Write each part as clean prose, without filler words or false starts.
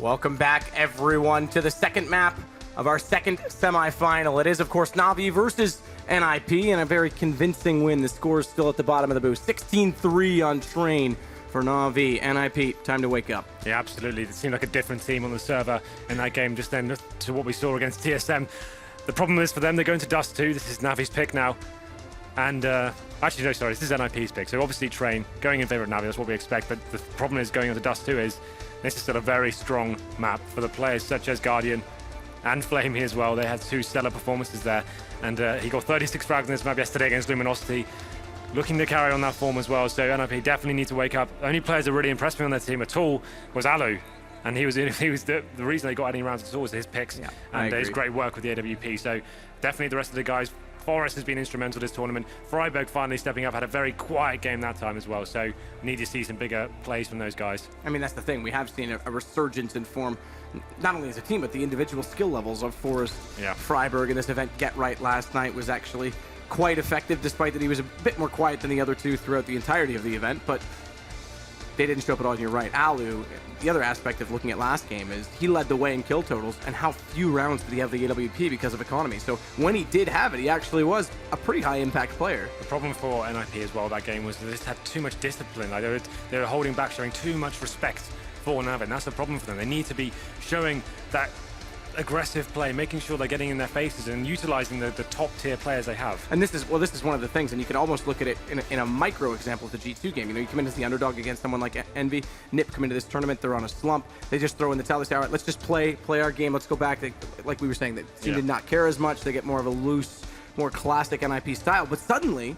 Welcome back, everyone, to the second map of our second semifinal. It is, of course, Navi versus NIP, and a very convincing win. The score is still at the bottom of the booth. 16-3 on Train for Navi. NIP, time to wake up. Yeah, absolutely. It seemed like a different team on the server in that game just then to what we saw against TSM. The problem is for them, they're going to Dust 2. This is Navi's pick now. And actually, no, sorry, this is NIP's pick. So obviously Train going in favor of Navi, that's what we expect. But the problem is going on to Dust 2 is this is still a very strong map for the players such as Guardian and Flame here as well. They had two stellar performances there. And he got 36 frags in this map yesterday against Luminosity. Looking to carry on that form as well. So NIP definitely need to wake up. The only players that really impressed me on their team at all was Alu. And he was the reason they got any rounds at all was his picks. Yeah, and his great work with the AWP. So definitely the rest of the guys. Forrest has been instrumental this tournament. Freiburg finally stepping up, had a very quiet game that time as well. So need to see some bigger plays from those guys. I mean, that's the thing. We have seen a resurgence in form, not only as a team, but the individual skill levels of Forrest. Yeah. Freiburg in this event, Get Right last night, was actually quite effective, despite that he was a bit more quiet than the other two throughout the entirety of the event. But they didn't show up at all, and you're right. Alu, the other aspect of looking at last game is he led the way in kill totals, and how few rounds did he have the AWP because of economy. So when he did have it, he actually was a pretty high impact player. The problem for NIP as well that game was they just had too much discipline. Like they were holding back, showing too much respect for Navi, and that's the problem for them. They need to be showing that aggressive play, making sure they're getting in their faces and utilizing the top tier players they have. And this is one of the things, and you can almost look at it in a micro example of the G2 game. You know, you come in as the underdog against someone like Envy. NIP come into this tournament, they're on a slump. They just throw in the towel. They say, all right, let's just play our game. Let's go back. Like we were saying, they seem to not care as much. They get more of a loose, more classic NIP style. But suddenly,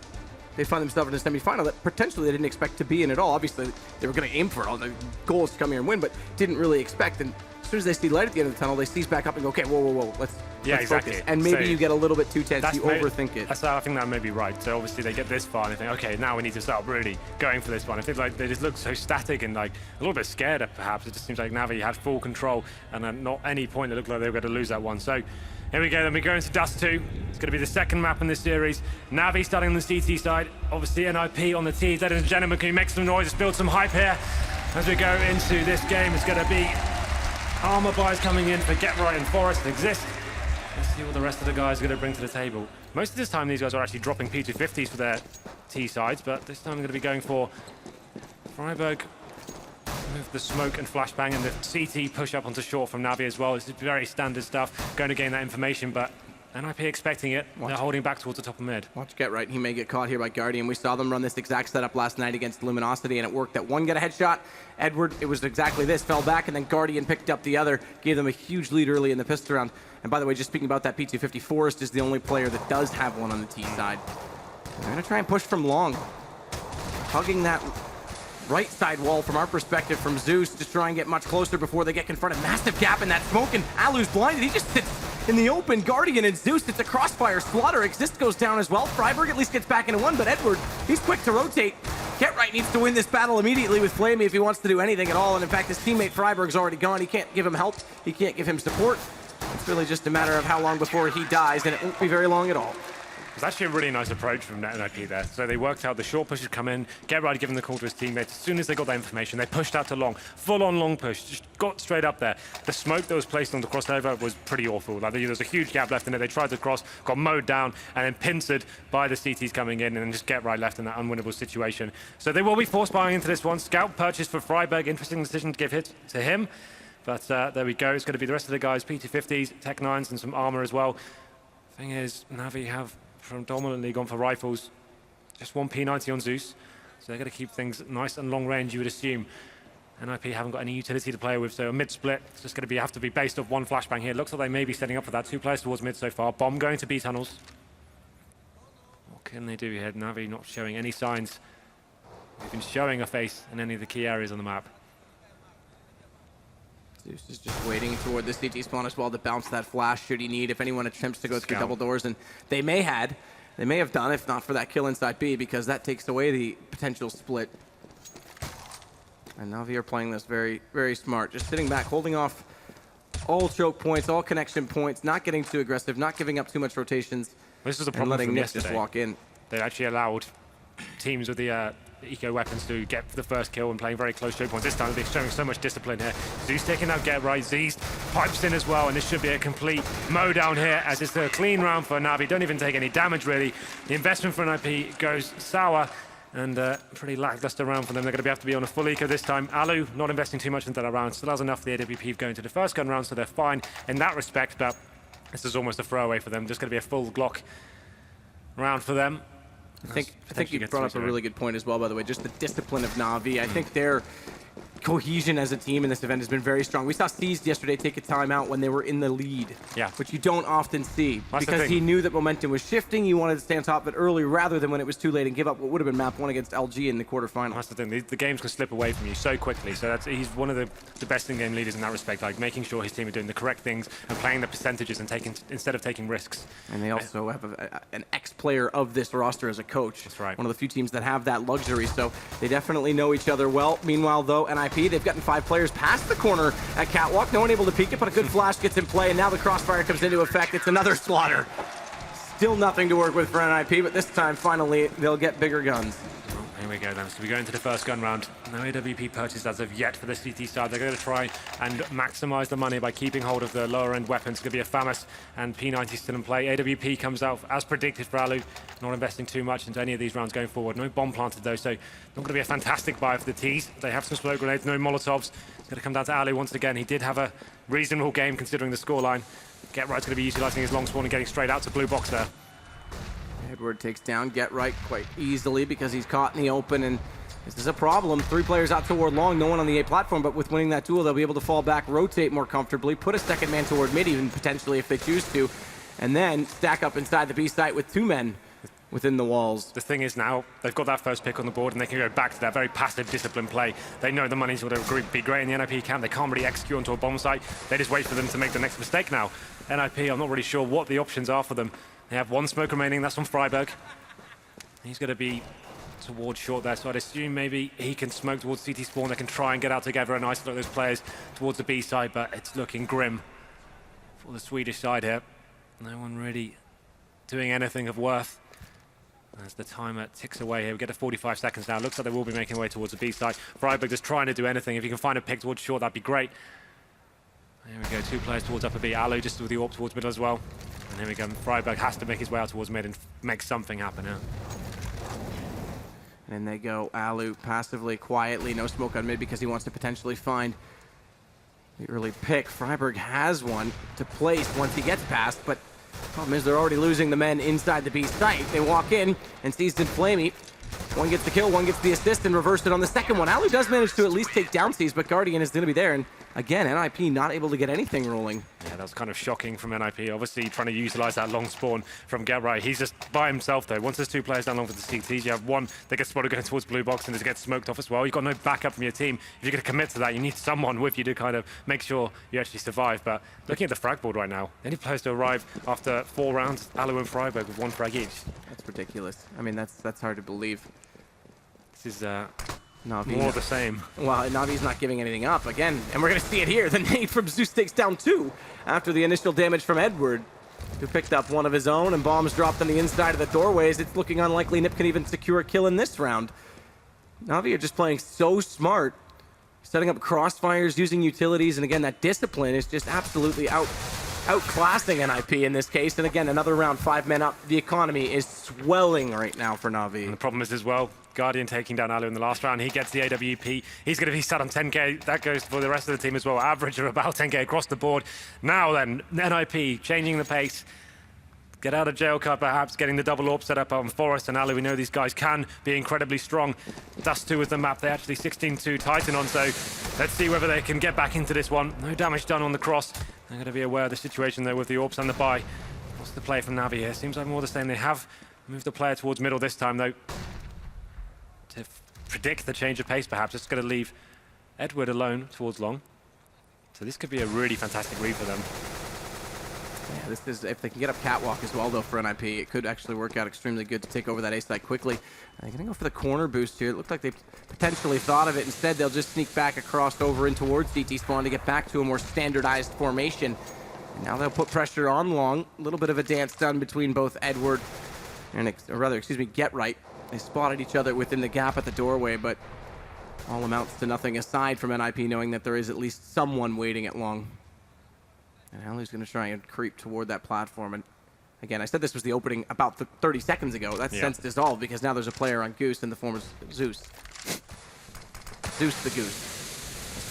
they find themselves in a semifinal that potentially they didn't expect to be in at all. Obviously, they were going to aim for it. All the goals to come here and win, but didn't really expect. And as soon as they see light at the end of the tunnel, they seize back up and go, okay, whoa, let's exactly. focus. And maybe you get a little bit too tense, you overthink it. I think that may be right. So obviously they get this far and they think, okay, now we need to start really going for this one. I think like they just look so static and like a little bit scared perhaps. It just seems like Navi had full control, and at not any point it looked like they were going to lose that one. So here we go, then we go into Dust 2. It's going to be the second map in this series. Navi starting on the CT side, obviously NIP on the T. Ladies and gentlemen, can you make some noise? Let's build some hype here as we go into this game. It's going to be armor buys coming in for Get Right and Forest exist. Let's see what the rest of the guys are going to bring to the table. Most of this time, these guys are actually dropping P250s for their T sides, but this time they're going to be going for Freiburg with the smoke and flashbang and the CT push up onto short from Navi as well. This is very standard stuff, going to gain that information, but NIP expecting it. They're holding back towards the top of mid. Watch Get Right. He may get caught here by Guardian. We saw them run this exact setup last night against Luminosity, and it worked. That one got a headshot. Edward, it was exactly this. Fell back, and then Guardian picked up the other. Gave them a huge lead early in the pistol round. And by the way, just speaking about that P250, Forrest is the only player that does have one on the T side. They're going to try and push from long. Hugging that right side wall from our perspective from Zeus to try and get much closer before they get confronted. Massive gap in that smoke, and Alu's blinded. He just sits in the open. Guardian and Zeus, it's a crossfire. Slaughter Exist goes down as well. Freiburg at least gets back into one, but Edward, he's quick to rotate. Get Right needs to win this battle immediately with Flamey if he wants to do anything at all. And in fact, his teammate Freiburg's already gone. He can't give him help. He can't give him support. It's really just a matter of how long before he dies, and it won't be very long at all. It was actually a really nice approach from NIP there. So they worked out the short push had come in, Get Right giving the call to his teammates. As soon as they got that information, they pushed out to long, full-on long push, just got straight up there. The smoke that was placed on the crossover was pretty awful. Like, there was a huge gap left in it. They tried to cross, got mowed down, and then pincered by the CTs coming in, and then just Get Right left in that unwinnable situation. So they will be force buying into this one. Scout purchase for Freiburg. Interesting decision to give hit to him. But there we go. It's going to be the rest of the guys, P250s, Tech 9s, and some armor as well. Thing is, Navi have predominantly gone for rifles. Just one P90 on Zeus. So they're going to keep things nice and long range, you would assume. NIP haven't got any utility to play with, so a mid split. It's just going to have to be based off one flashbang here. Looks like they may be setting up for that. Two players towards mid so far. Bomb going to B tunnels. What can they do here? Navi not showing any signs. They've been showing a face in any of the key areas on the map. Zeus is just waiting toward the CT spawn as well to bounce that flash should he need. If anyone attempts to go through double doors, and they may have done if not for that kill inside B, because that takes away the potential split. And Navi are playing this very, very smart. Just sitting back, holding off all choke points, all connection points, not getting too aggressive, not giving up too much rotations. This is a problem letting from Nick yesterday. just walk in. They actually allowed teams with the eco weapons to get the first kill and playing very close choke points. This time they're showing so much discipline here. Zeus taking out Get Right, Z's pipes in as well, and this should be a complete mow down here as it's a clean round for Na'Vi. Don't even take any damage really. The investment for NIP goes sour, and pretty lackluster round for them. They're going to have to be on a full eco this time. Alu not investing too much into that round. Still has enough for the AWP going to the first gun round, so they're fine in that respect, but this is almost a throwaway for them. Just going to be a full Glock round for them. I think you brought up a really good point as well, by the way, just the discipline of Na'Vi. I think their cohesion as a team in this event has been very strong. We saw Seized yesterday take a timeout when they were in the lead, which you don't often see, because he knew that momentum was shifting. He wanted to stay on top of it early rather than when it was too late and give up what would have been map 1 against LG in the quarterfinal. That's the thing. The games can slip away from you so quickly. So he's one of the best in-game leaders in that respect, like making sure his team are doing the correct things and playing the percentages and instead of taking risks. And they also have an ex-player of this roster as a coach. That's right. One of the few teams that have that luxury, so they definitely know each other well. Meanwhile, though, NIP, they've gotten 5 players past the corner at Catwalk. No one able to peek it, but a good flash gets in play, and now the crossfire comes into effect. It's another slaughter. Still nothing to work with for NIP, but this time, finally, they'll get bigger guns. Here we go then. So we go into the first gun round. No AWP purchase as of yet for the CT side. They're going to try and maximize the money by keeping hold of the lower end weapons. It's going to be a FAMAS and P90 still in play. AWP comes out as predicted for Alu. Not investing too much into any of these rounds going forward. No bomb planted though, so not going to be a fantastic buy for the T's. They have some smoke grenades, no Molotovs. It's going to come down to Alu once again. He did have a reasonable game considering the scoreline. Get Right's going to be utilizing his long spawn and getting straight out to blue box there. Edward takes down Get Right quite easily because he's caught in the open, and this is a problem. 3 players out toward long, no one on the A platform, but with winning that duel, they'll be able to fall back, rotate more comfortably, put a second man toward mid even potentially if they choose to, and then stack up inside the B site with 2 men within the walls. The thing is now, they've got that first pick on the board and they can go back to that very passive, disciplined play. They know the money's going to be great in the NIP camp. They can't really execute onto a bomb site. They just wait for them to make the next mistake now. NIP, I'm not really sure what the options are for them. They have 1 smoke remaining, that's on Freiberg. He's going to be towards short there, so I'd assume maybe he can smoke towards CT spawn. They can try and get out together and isolate those players towards the B side, but it's looking grim for the Swedish side here. No one really doing anything of worth. As the timer ticks away here, we get to 45 seconds now. Looks like they will be making their way towards the B side. Freiberg just trying to do anything. If you can find a pick towards short, that'd be great. There we go, 2 players towards upper B. Alu just with the AWP towards middle as well. And here we go, Freiberg has to make his way out towards mid and make something happen now. And they go Alu passively, quietly, no smoke on mid because he wants to potentially find the early pick. Freiberg has one to place once he gets past, but the problem is they're already losing the men inside the B site. They walk in, and Seized and Flamey, one gets the kill, one gets the assist, and reversed it on the second one. Alu does manage to at least take down Seized, but Guardian is going to be there, and again, NIP not able to get anything rolling. Yeah, that was kind of shocking from NIP. Obviously trying to utilize that long spawn from Get Right. He's just by himself though. Once there's 2 players down long for the CTs, you have one that gets spotted going towards blue box and just gets smoked off as well. You've got no backup from your team. If you're going to commit to that, you need someone with you to kind of make sure you actually survive. But looking at the frag board right now, the only players to arrive after 4 rounds, Alu and Freiberg with 1 frag each. That's ridiculous. I mean, that's hard to believe. This is Na'Vi more the same. Well, Navi's not giving anything up again, and we're going to see it here. The nade from Zeus takes down 2 after the initial damage from Edward, who picked up one of his own, and bombs dropped on the inside of the doorways. It's looking unlikely Nip can even secure a kill in this round. Navi are just playing so smart, setting up crossfires, using utilities, and again, that discipline is just absolutely outclassing NIP in this case. And again, another round, 5 men up. The economy is swelling right now for Navi. And the problem is as well, Guardian taking down Alu in the last round. He gets the AWP. He's going to be sat on 10k. That goes for the rest of the team as well. Average of about 10k across the board. Now then, NIP changing the pace. Get out of jail cut, perhaps, getting the double AWP set up on Forest and Alu. We know these guys can be incredibly strong. Dust 2 is the map. They actually 16-2 Titan on, so let's see whether they can get back into this one. No damage done on the cross. They're going to be aware of the situation though with the AWPs and the buy. What's the play from Navi here? Seems like more the same. They have moved the player towards middle this time though. To predict the change of pace, perhaps. It's going to leave Edward alone towards long. So this could be a really fantastic read for them. Yeah, this is, if they can get up Catwalk as well, though, for NIP, it could actually work out extremely good to take over that A site quickly. They're going to go for the corner boost here. It looked like they potentially thought of it. Instead, they'll just sneak back across over in towards CT spawn to get back to a more standardized formation. And now they'll put pressure on long. A little bit of a dance done between both Edward and, Get Right They spotted each other within the gap at the doorway, but all amounts to nothing aside from NIP knowing that there is at least someone waiting at long. And Alu's going to try and creep toward that platform. And again, I said this was the opening about 30 seconds ago. That's since dissolved because now there's a player on Goose in the form of Zeus. Zeus the Goose.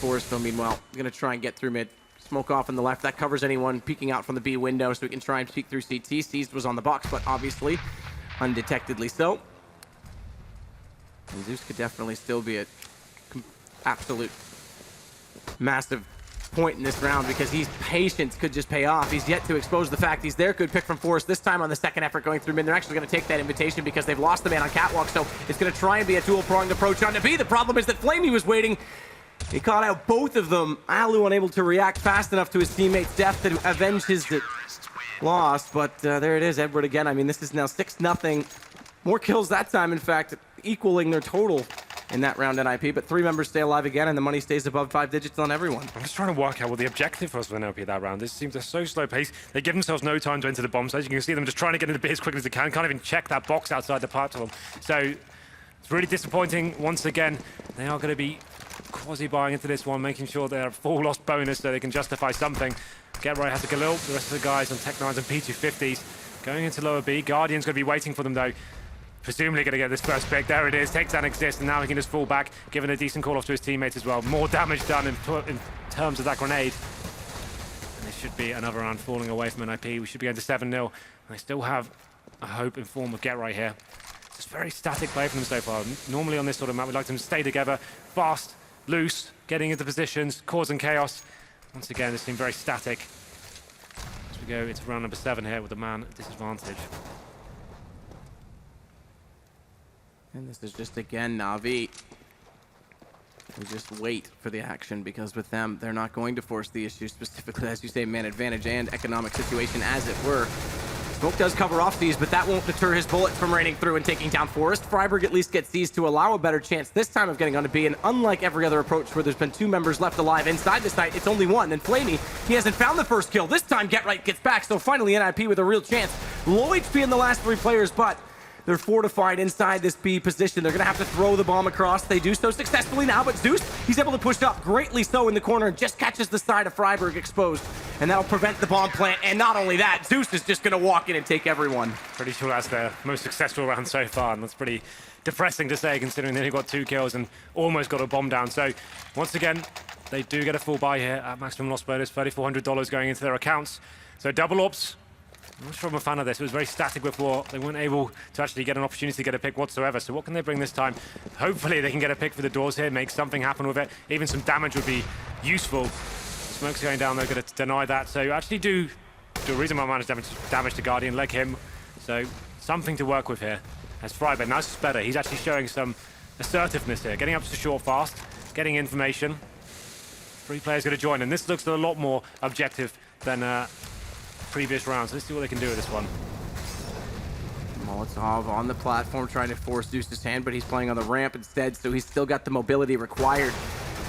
Forrest, though, meanwhile, going to try and get through mid. Smoke off on the left. That covers anyone peeking out from the B window, so we can try and peek through CT. Seized was on the box, but obviously undetectedly so. And Zeus could definitely still be an absolute massive point in this round because his patience could just pay off. He's yet to expose the fact he's there. Good pick from Forrest this time on the second effort going through mid. They're actually going to take that invitation because they've lost the man on Catwalk, so it's going to try and be a dual-pronged approach on the B. The problem is that Flamey was waiting. He caught out both of them. Alu unable to react fast enough to his teammate's death to avenge his loss, but there it is, Edward again. I mean, this is now 6-0. More kills that time, in fact, equaling their total in that round NIP, but 3 members stay alive again, and the money stays above 5 digits on everyone. I'm just trying to work out what the objective was for NIP that round. This seems a so slow pace. They give themselves no time to enter the bomb site. You can see them just trying to get into the bit as quickly as they can. Can't even check that box outside the platform. So it's really disappointing. Once again, they are going to be quasi-buying into this one, making sure they're a full lost bonus so they can justify something. Get Right has a Galil. The rest of the guys on Tech 9s and P250s going into lower B. Guardian's going to be waiting for them, though. Presumably going to get this first pick. There it is. Takes that exist, and now he can just fall back, giving a decent call off to his teammates as well. More damage done in terms of that grenade. And there should be another round falling away from NIP. We should be going to 7-0. They still have a hope in form of Get Right here. It's very static play from them so far. Normally on this sort of map, we'd like them to stay together, fast, loose, getting into positions, causing chaos. Once again, this seems very static. As we go into round number 7 here with the man at disadvantage. And this is just, again, Na'Vi. We just wait for the action because with them, they're not going to force the issue, specifically, as you say, man advantage and economic situation, as it were. Smoke does cover off these, but that won't deter his bullets from raining through and taking down Forrest. Freiburg at least gets these to allow a better chance this time of getting onto B, and unlike every other approach where there's been 2 members left alive inside the site, it's only 1. And Flamey, he hasn't found the first kill. This time, Get Right gets back, so finally NIP with a real chance. Low HP in the last 3 players, but they're fortified inside this B position. They're going to have to throw the bomb across. They do so successfully now, but Zeus, he's able to push up greatly so in the corner and just catches the side of Freiburg exposed. And that'll prevent the bomb plant. And not only that, Zeus is just going to walk in and take everyone. Pretty sure that's their most successful round so far, and that's pretty depressing to say considering they only got 2 kills and almost got a bomb down. So once again, they do get a full buy here at maximum loss bonus, $3,400 going into their accounts. So double ops. I'm not sure I'm a fan of this. It was very static before. They weren't able to actually get an opportunity to get a pick whatsoever. So what can they bring this time? Hopefully they can get a pick for the doors here, make something happen with it. Even some damage would be useful. Smoke's going down, they're going to deny that. So actually do a reasonable amount of damage to Guardian, leg him. So something to work with here. As Freiburg, nice is better. He's actually showing some assertiveness here. Getting up to short fast, getting information. 3 players going to join, and this looks a lot more objective than previous rounds. Let's see what they can do with this one. Molotov on the platform trying to force Zeus's hand, but he's playing on the ramp instead, so he's still got the mobility required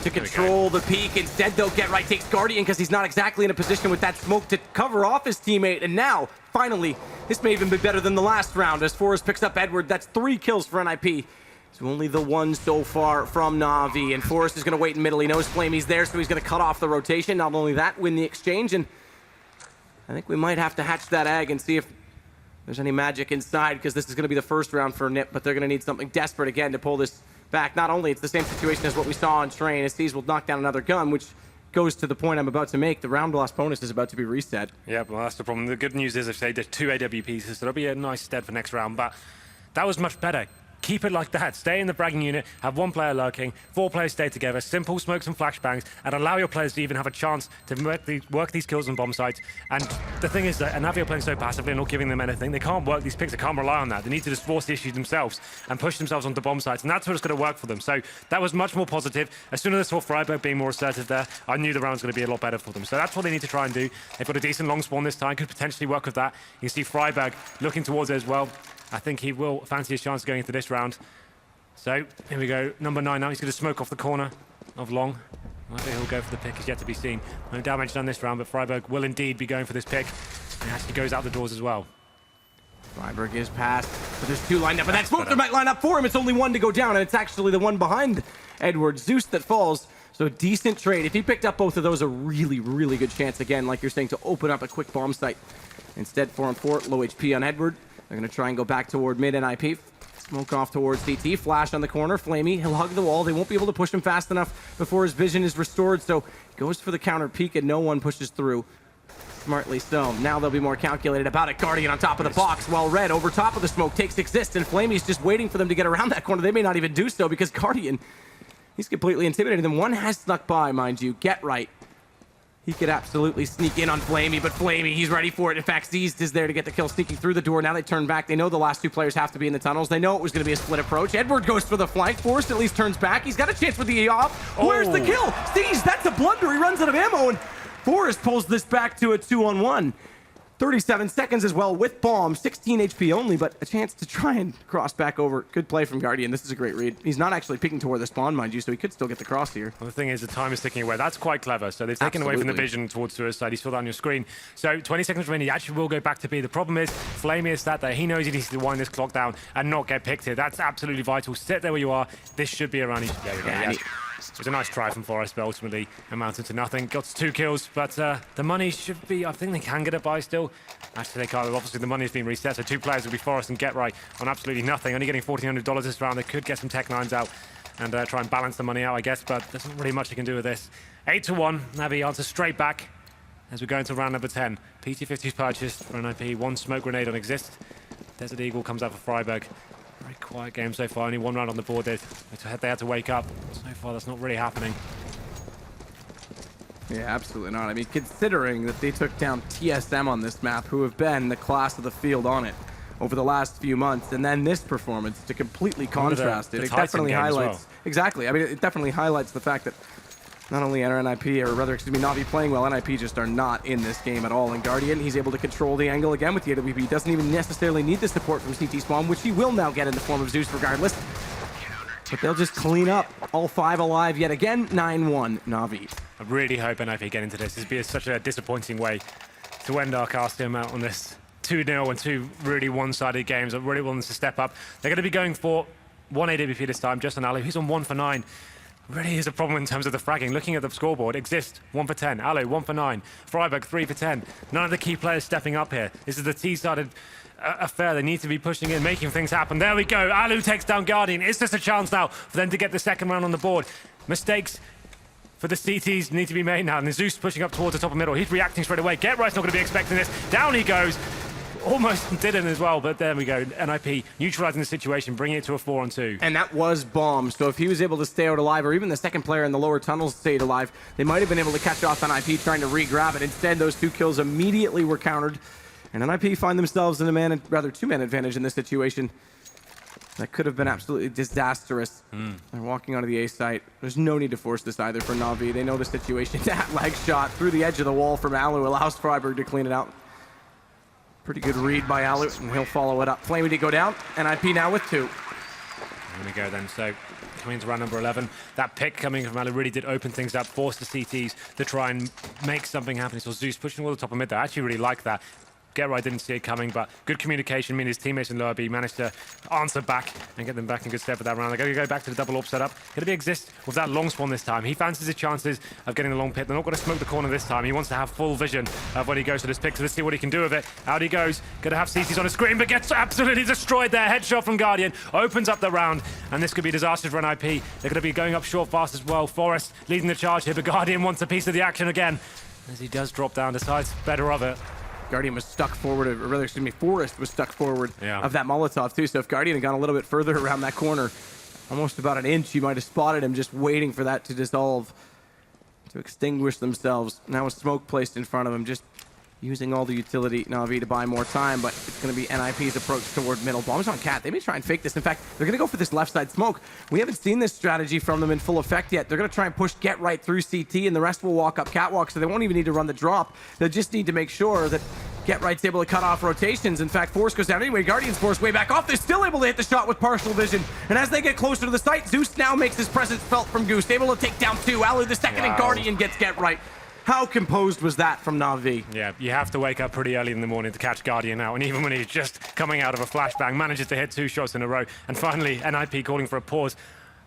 to control the peak. Instead, though, Get Right takes Guardian because he's not exactly in a position with that smoke to cover off his teammate. And now, finally, this may even be better than the last round as Forrest picks up Edward. That's 3 kills for NIP. So only the 1 so far from Na'Vi. And Forrest is going to wait in middle. He knows Flamey's there, so he's going to cut off the rotation. Not only that, win the exchange. And I think we might have to hatch that egg and see if there's any magic inside, because this is going to be the first round for NIP, but they're going to need something desperate again to pull this back. Not only it's the same situation as what we saw on Train, as Seas will knock down another gun, which goes to the point I'm about to make. The round loss bonus is about to be reset. Yeah, well, that's the problem. The good news is if they did 2 AWPs, so that'll be a nice stead for next round, but that was much better. Keep it like that. Stay in the bragging unit, have 1 player lurking, 4 players stay together, simple smokes and flashbangs, and allow your players to even have a chance to work these kills on bomb sites. And the thing is that Navi are playing so passively and not giving them anything, they can't work these picks, they can't rely on that. They need to just force the issues themselves and push themselves onto bomb sites, and that's what it's going to work for them. So that was much more positive. As soon as I saw Freiburg being more assertive there, I knew the round was going to be a lot better for them. So that's what they need to try and do. They've got a decent long spawn this time, could potentially work with that. You can see Freiburg looking towards it as well. I think he will fancy his chance going into this round. So, here we go, number 9 now, he's going to smoke off the corner of long. Whether he'll go for the pick is yet to be seen. No damage done this round, but Freiburg will indeed be going for this pick. And he actually goes out the doors as well. Freiberg is passed, but there's two lined up, and that smoker might line up for him. It's only one to go down, and it's actually the one behind Edward, Zeus, that falls. So decent trade. If he picked up both of those, a really, really good chance, again, like you're saying, to open up a quick bomb site. Instead, 4-on-4, low HP on Edward. They're going to try and go back toward mid NIP. Smoke off towards CT, flash on the corner. Flamey, he'll hug the wall. They won't be able to push him fast enough before his vision is restored, so he goes for the counter peek, and no one pushes through. Smartly so. Now they'll be more calculated about it. Guardian on top of the box, while Red over top of the smoke takes Exist, and Flamey's just waiting for them to get around that corner. They may not even do so because Guardian, he's completely intimidated them. One has snuck by, mind you. Get right. He could absolutely sneak in on Flamey, but Flamey, he's ready for it. In fact, Seized is there to get the kill, sneaking through the door. Now they turn back. They know the last two players have to be in the tunnels. They know it was going to be a split approach. Edward goes for the flank. Forrest at least turns back. He's got a chance with the off. Where's the kill? Seized, that's a blunder. He runs out of ammo, and Forrest pulls this back to a 2-on-1. 37 seconds as well with bomb, 16 HP only, but a chance to try and cross back over. Good play from Guardian. This is a great read. He's not actually peeking toward the spawn, mind you, so he could still get the cross here. Well, the thing is, the time is ticking away. That's quite clever. So they've taken away from the vision towards suicide. You saw that on your screen. So 20 seconds remaining. He actually will go back to B. The problem is, Flamey is sat there. He knows he needs to wind this clock down and not get picked here. That's absolutely vital. Sit there where you are. This should be a run. There we go. Yeah. It was a nice try from Forrest, but ultimately amounted to nothing. Got 2 kills, but the money should be, I think they can get it by still. Actually, they can't. Obviously, the money's been reset, so 2 players will be Forrest and Get Right on absolutely nothing. Only getting $1,400 this round. They could get some Tech 9s out and try and balance the money out, I guess, but there's not really much they can do with this. 8-1. Navi answers straight back as we go into round number 10. PT-50's purchased for NIP. 1 smoke grenade on Exist. Desert Eagle comes out for Freiberg. Very quiet game so far. Only 1 round on the board. They had to wake up. So far, that's not really happening. Yeah, absolutely not. I mean, considering that they took down TSM on this map, who have been the class of the field on it over the last few months, and then this performance to completely contrast it. It definitely highlights... Well. Exactly. I mean, it definitely highlights the fact that not only are NIP, or rather, excuse me, Navi playing well, NIP just are not in this game at all. And Guardian, he's able to control the angle again with the AWP. Doesn't even necessarily need the support from CT Spawn, which he will now get in the form of Zeus regardless. But they'll just clean up. All 5 alive yet again. 9-1 Navi. I really hope NIP get into this. This would be such a disappointing way to end our casting out on this 2-0 and 2 really one-sided games. I really want them to step up. They're going to be going for 1 AWP this time, just on Alu. He's on 1 for 9. Really is a problem in terms of the fragging. Looking at the scoreboard, Exist 1 for 10, Alu 1 for 9, Freiberg 3 for 10. None of the key players stepping up here. This is the T-sided affair. They need to be pushing in, making things happen. There we go. Alu takes down Guardian. Is this a chance now for them to get the second round on the board? Mistakes for the CTs need to be made now. And Zeus pushing up towards the top of middle. He's reacting straight away. Get Right's not going to be expecting this. Down he goes. Almost didn't as well, but there we go. NIP neutralizing the situation, bringing it to a 4-on-2. And that was bomb, so if he was able to stay out alive, or even the second player in the lower tunnels stayed alive, they might have been able to catch off NIP trying to re-grab it. Instead, those 2 kills immediately were countered, and NIP find themselves in a 2-man advantage in this situation. That could have been absolutely disastrous. They're walking onto the A site. There's no need to force this either for Navi. They know the situation. That leg shot through the edge of the wall from Alu allows Freiberg to clean it out. Pretty good read by Alu, and he'll follow it up. Flamey did go down, NIP now with 2. There we go then. So coming into round number 11, that pick coming from Alu really did open things up, force the CTs to try and make something happen. So Zeus pushing all the top of mid there. I actually really like that. Get Right didn't see it coming, but good communication. I mean, his teammates in lower B managed to answer back and get them back in good step for that round. They're going to go back to the double AWP setup. Going to be Exist with that long spawn this time. He fancies his chances of getting the long pit. They're not going to smoke the corner this time. He wants to have full vision of when he goes to this pick. So let's see what he can do with it. Out he goes. Going to have CTs on the screen, but gets absolutely destroyed there. Headshot from Guardian. Opens up the round, and this could be disastrous for NIP. They're going to be going up short fast as well. Forrest leading the charge here, but Guardian wants a piece of the action again. As he does drop down, decides better of it. Guardian was stuck forward, or rather, excuse me, Forrest was stuck forward of that Molotov too. So if Guardian had gone a little bit further around that corner, almost about an inch, you might have spotted him just waiting for that to dissolve, to extinguish themselves. Now a smoke placed in front of him, just using all the utility Navi to buy more time, but it's going to be NIP's approach toward middle. Bombs on Cat. They may try and fake this. In fact, they're going to go for this left side smoke. We haven't seen this strategy from them in full effect yet. They're going to try and push Get Right through CT, and the rest will walk up catwalk, so they won't even need to run the drop. They'll just need to make sure that Get Right's able to cut off rotations. In fact, Force goes down anyway. Guardian's Force way back off. They're still able to hit the shot with partial vision. And as they get closer to the site, Zeus now makes his presence felt from Goose. Able to take down 2. Alu the second, and Guardian gets Get Right. How composed was that from Na'Vi? Yeah, you have to wake up pretty early in the morning to catch Guardian out, and even when he's just coming out of a flashbang, manages to hit 2 shots in a row, and finally NIP calling for a pause.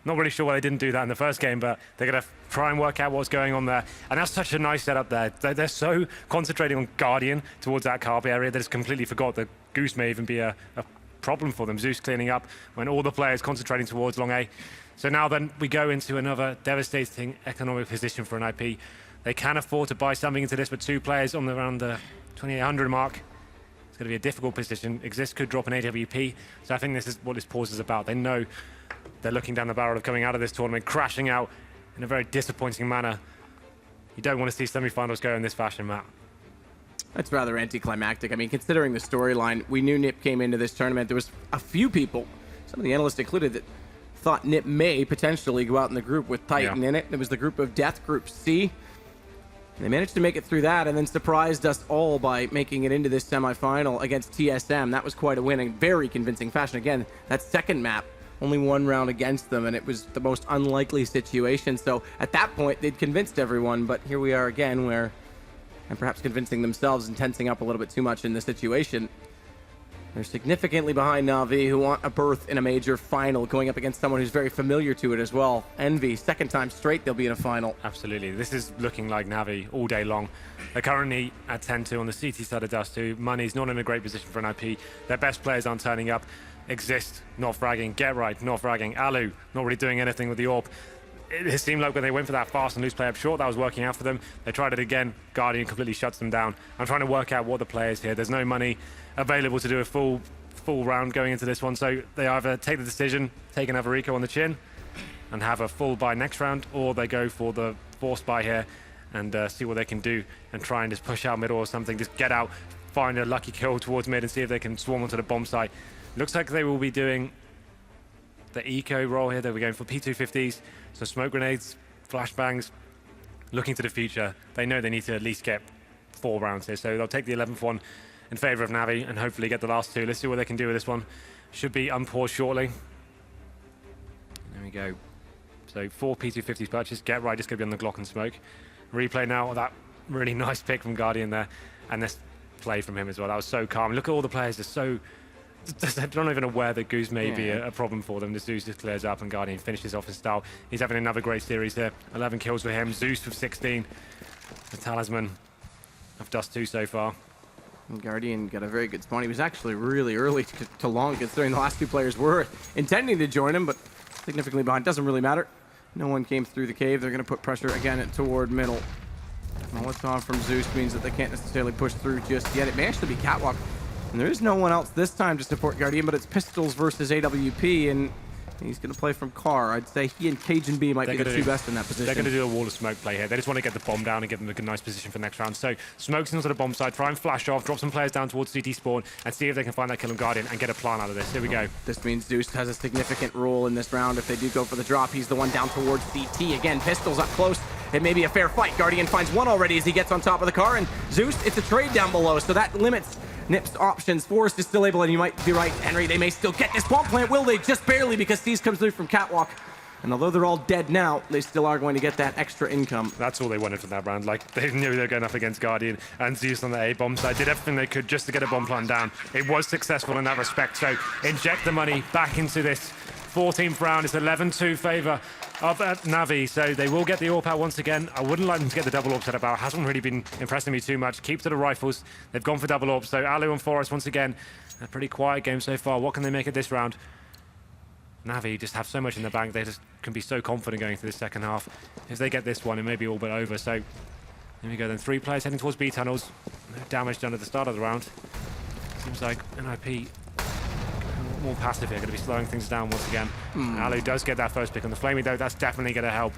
Not really sure why they didn't do that in the first game, but they're going to try and work out what's going on there. And that's such a nice setup there. They're so concentrating on Guardian towards that carb area, they just completely forgot that Goose may even be a problem for them. Zeus cleaning up when all the players concentrating towards long A. So now then we go into another devastating economic position for NIP. They can afford to buy something into this, but 2 players on around the 2800 mark. It's going to be a difficult position. Exist could drop an AWP, so I think this is what this pause is about. They know they're looking down the barrel of coming out of this tournament, crashing out in a very disappointing manner. You don't want to see semi-finals go in this fashion, Matt. That's rather anticlimactic. I mean, considering the storyline, we knew NIP came into this tournament. There was a few people, some of the analysts included, that thought NIP may potentially go out in the group with Titan in it. It was the group of death, Group C. They managed to make it through that and then surprised us all by making it into this semifinal against TSM. That was quite a win in very convincing fashion. Again, that second map, only 1 round against them, and it was the most unlikely situation. So at that point, they'd convinced everyone, but here we are again where, and perhaps convincing themselves and tensing up a little bit too much in the situation. They're significantly behind Na'Vi, who want a berth in a major final, going up against someone who's very familiar to it as well. Envy, second time straight they'll be in a final. Absolutely. This is looking like Na'Vi all day long. They're currently at 10-2 on the CT side of Dust 2. Money's not in a great position for NIP. Their best players aren't turning up. Exist, not fragging. Get Right, not fragging. Alu, not really doing anything with the AWP. It seemed like when they went for that fast and loose play up short, that was working out for them. They tried it again. Guardian completely shuts them down. I'm trying to work out what the play is here. There's no money available to do a full round going into this one, so they either take the decision, take another eco on the chin, and have a full buy next round, or they go for the forced buy here and see what they can do and try and just push out middle or something, just get out, find a lucky kill towards mid and see if they can swarm onto the bomb site. Looks like they will be doing the eco role here. They'll be going for P250s, so smoke grenades, flashbangs, looking to the future. They know they need to at least get 4 rounds here, so they'll take the 11th one in favor of Navi and hopefully get the last 2. Let's see what they can do with this one. Should be unpaused shortly. There we go. So 4 P250s purchased. Get Right just going to be on the Glock and smoke. Replay now. That really nice pick from Guardian there. And this play from him as well. That was so calm. Look at all the players. They're so... They're not even aware that Goose may be a problem for them. The Zeus just clears up and Guardian finishes off his style. He's having another great series here. 11 kills for him. Zeus with 16. The talisman of Dust 2 so far. And Guardian got a very good spawn. He was actually really early to long, considering the last 2 players were intending to join him, but significantly behind. Doesn't really matter. No one came through the cave. They're going to put pressure again toward middle. Molotov from Zeus means that they can't necessarily push through just yet. It may actually be Catwalk. And there is no one else this time to support Guardian, but it's Pistols versus AWP, and he's going to play from Car. I'd say he and Cajun B might be the 2 best in that position. They're going to do a wall of smoke play here. They just want to get the bomb down and get them a good, nice position for next round. So smokes into the bomb side, try and flash off, drop some players down towards CT spawn, and see if they can find that kill on Guardian and get a plan out of this. Here we go. This means Zeus has a significant role in this round. If they do go for the drop, he's the one down towards CT. Again, Pistols up close. It may be a fair fight. Guardian finds one already as he gets on top of the car, and Zeus, it's a trade down below, so that limits NIP's options. Forrest is still able, and you might be right, Henry, they may still get this bomb plant. Will they? Just barely, because Seas comes through from Catwalk. And although they're all dead now, they still are going to get that extra income. That's all they wanted from that round. Like, they knew they were going up against Guardian, and Zeus on the A-bomb side did everything they could just to get a bomb plant down. It was successful in that respect, so inject the money back into this 14th round. It's 11-2 favor of Navi, so they will get the AWP out once again. I wouldn't like them to get the double AWP set about. Hasn't really been impressing me too much. Keep to the rifles. They've gone for double AWP, so Alu and Forrest once again. A pretty quiet game so far. What can they make of this round? Navi just have so much in the bank. They just can be so confident going through the second half. If they get this one, it may be all but over. So here we go then. 3 players heading towards B tunnels. No damage done at the start of the round. Seems like NIP more passive here, going to be slowing things down once again. Alu does get that first pick on the Flamey, though. That's definitely going to help.